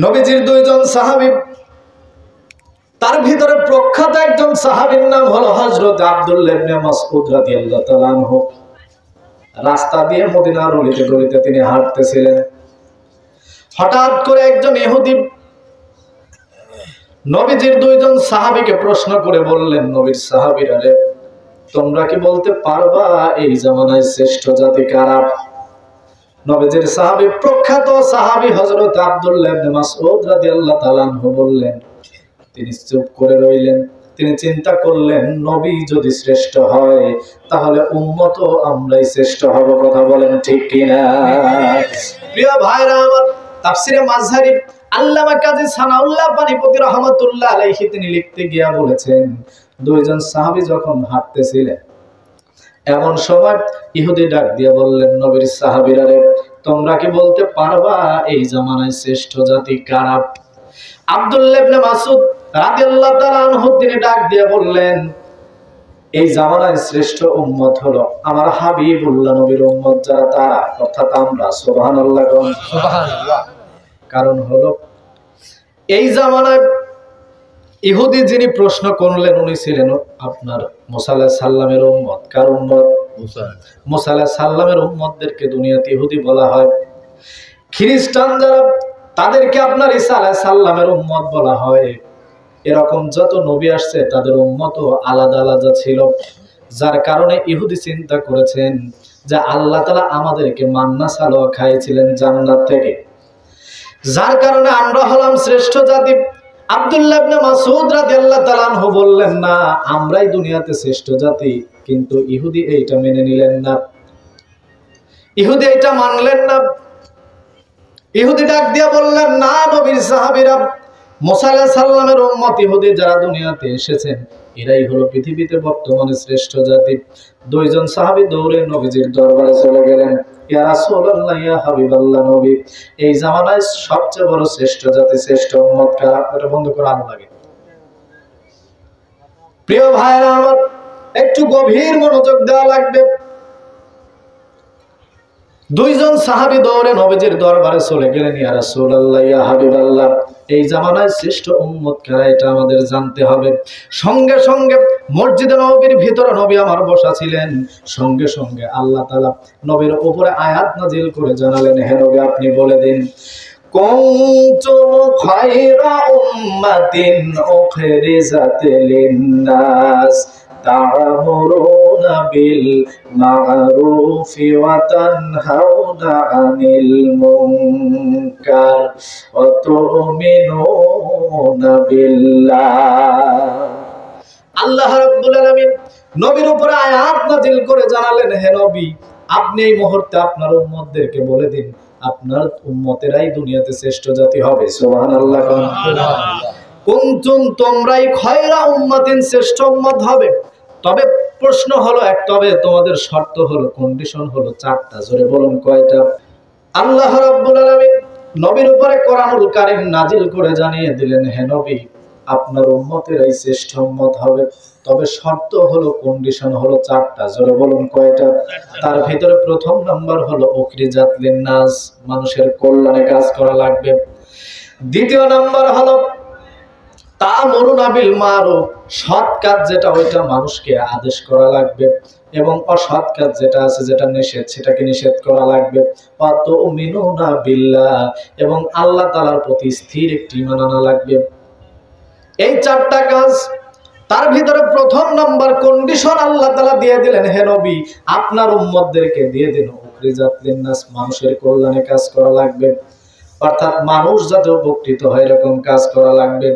নবীজির দুইজন সাহাবী, তার ভিতরে প্রখ্যাত একজন সাহাবীর নাম হলো হযরত আব্দুল্লাহ ইবনে মাসউদ রাদিয়াল্লাহু তাআলা আনহু। রাস্তা দিয়ে মদিনার অলিতে গলিতে তিনি হাঁটতেছিলেন। হঠাৎ করে একজন ইহুদি নবীজির দুইজন সাহাবীকে প্রশ্ন করে বললেন, নবীর সাহাবীরা রে, তোমরা কি বলতে পারবা এই জামানায় শ্রেষ্ঠ জাতি কারা? নবীজির সাহাবী, প্রখ্যাত সাহাবী হযরত আব্দুল্লাহ ইবনে মাসউদ রাদিয়াল্লাহু তাআলা আনহু বললেন। তিনি চুপ করে রইলেন। তিনি চিন্তা করলেন, নবী যদি শ্রেষ্ঠ হয় তাহলে উম্মতও আমরাই শ্রেষ্ঠ হব। কথা বলেন ঠিক কিনা? প্রিয় ভাইরা আমার, তাফসিরে মাযহারি আল্লামা কাজী সানাউল্লাহ পানিপতি রাহমাতুল্লাহ আলাইহি তিনি লিখতে গিয়া বলেছেন, দুইজন সাহাবী যখন হাঁটতেছিলেন, এমন সময় ইহুদি ডাক দিয়ে বললেন, নবীর সাহাবীরা রে, তোমরা কি বলতে পারবা এই জামানায় শ্রেষ্ঠ জাতি কারা? আব্দুল্লাহ ইবনে মাসউদ রাদিয়াল্লাহু তাআলা আনহু তিনি ডাক দিয়ে বললেন, এই জামানায় শ্রেষ্ঠ উম্মত হলো আমার হাবিবুল্লাহ নবীর উম্মত যারা, তারা অর্থাৎ আমরা। সুবহানাল্লাহ, সুবহানাল্লাহ। কারণ হলো এই জামানায় ইহুদি যিনি প্রশ্ন করলেন উনি ছিলেন আপনার মুসা আলাইহিস সালামের উম্মত। কার উম্মত? মুসা আলাইহিস সালামের উম্মতদেরকে দুনিয়াতে ইহুদি বলা হয়। খ্রিস্টান যারা, তাদেরকে আপনার ঈসা আলাইহিস সালামের উম্মত বলা হয়। এরকম যত নবী আসছে তাদের উম্মতও আলাদা আলাদা ছিল, যার কারণে ইহুদি চিন্তা করেছেন যে আল্লাহ তাআলা আমাদেরকে মান্না সালোয়া খাইয়েছিলেন জান্নাত থেকে, যার কারণে আমরা হলাম শ্রেষ্ঠ জাতি। আব্দুল্লাহ ইবনে মাসউদ রাদিয়াল্লাহু তাআলা আনহু বললেন, না, আমরাই দুনিয়াতে শ্রেষ্ঠ জাতি। কিন্তু ইহুদি এইটা মেনে নিলেন না, ইহুদি এইটা মানলেন না। ইহুদি ডাক দিয়া বললেন, না নবীর সাহাবীরা, মুসা আলাইহিস সালামের উম্মত ইহুদি যারা দুনিয়াতে এসেছেন, এরাই হলো পৃথিবীতে বর্তমানে শ্রেষ্ঠ জাতি। দুইজন সাহাবী দৌড়ে নবীজির দরবারে চলে গেলেন, ইয়া রাসূলুল্লাহ, ইয়া হাবিবাল্লাহ নবী, এই জামানায় সবচেয়ে বড় শ্রেষ্ঠ জাতি, শ্রেষ্ঠ উম্মত কারা? এটা বন্ধ করে আলো লাগে। প্রিয় ভাইরা আমার, একটু গভীর মনোযোগ দেওয়া লাগবে। দুইজন সাহাবী দৌড়ে নবীজির দরবারে চলে গেলেন, ইয়া রাসূলুল্লাহ, ইয়া হাবিবাল্লাহ, এই জামানায় শ্রেষ্ঠ উম্মত কারা এটা আমাদের জানতে হবে। সঙ্গে সঙ্গে মসজিদে নববীর ভিতরে নবী আমার বসা ছিলেন। সঙ্গে সঙ্গে আল্লাহ তাআলা নবীর উপরে আয়াত নাজিল করে জানালেন, হে নবী আপনি বলে দিন, কুনতুম খায়রা উম্মাতিন উখরিজাত লিন-নাস তা'মুরুনা বিল মা'রুফি ওয়া তানহাউনা আনিল মুনকার ওয়া তু'মিনুনা বিল্লাহ। আল্লাহ রাব্বুল আলামিন নবীর উপরে আয়াত নাজিল করে জানালেন, হে নবী আপনি এই মুহূর্তে আপনার উম্মতদেরকে বলে দিন, আপনার উম্মতেরাই দুনিয়াতে শ্রেষ্ঠ জাতি হবে। সুবহানাল্লাহ, কুনতুম, তোমরাই খায়রা উম্মাতিন, শ্রেষ্ঠ উম্মত হবে। তবে প্রশ্ন হলো এক, তবে তোমাদের শর্ত হলো, কন্ডিশন হলো চারটা। জোরে বলুন কয়টা? আল্লাহ রাব্বুল আলামিন নবীর উপরে কোরআনুল কারীম নাজিল করে জানিয়ে দিলেন, হে নবী আপনার উম্মতেরাই শ্রেষ্ঠ উম্মত হবে। তবে শর্ত হলো, কন্ডিশন হলো চারটা। জোরে বলুন কয়টা? তার ভিতরে প্রথম নাম্বার হলো উখরিজাত লিন-নাস, মানুষের কল্যাণে কাজ করা লাগবে। দ্বিতীয় নাম্বার হলো তা'মুরুনা বিল মা'রুফ, সৎ কাজ যেটা ওইটা মানুষকে আদেশ করা লাগবে, এবং অসৎ কাজ যেটা আছে, যেটা নিষেধ, সেটাকে নিষেধ করা লাগবে। ওয়া তু'মিনুনা বিল্লাহ, এবং আল্লাহ তাআলার প্রতি স্থির একটি ঈমান আনা লাগবে। এই চারটা কাজ। তার ভিতরে প্রথম নাম্বার কন্ডিশন আল্লাহ তাআলা দিয়ে দিলেন, হে নবী আপনার উম্মতদেরকে দিয়ে দিন উখরিজাত লিন-নাস, মানুষের কল্যাণে কাজ করা লাগবে, অর্থাৎ মানুষ যাতে উপকৃত হয় এরকম কাজ করা লাগবে।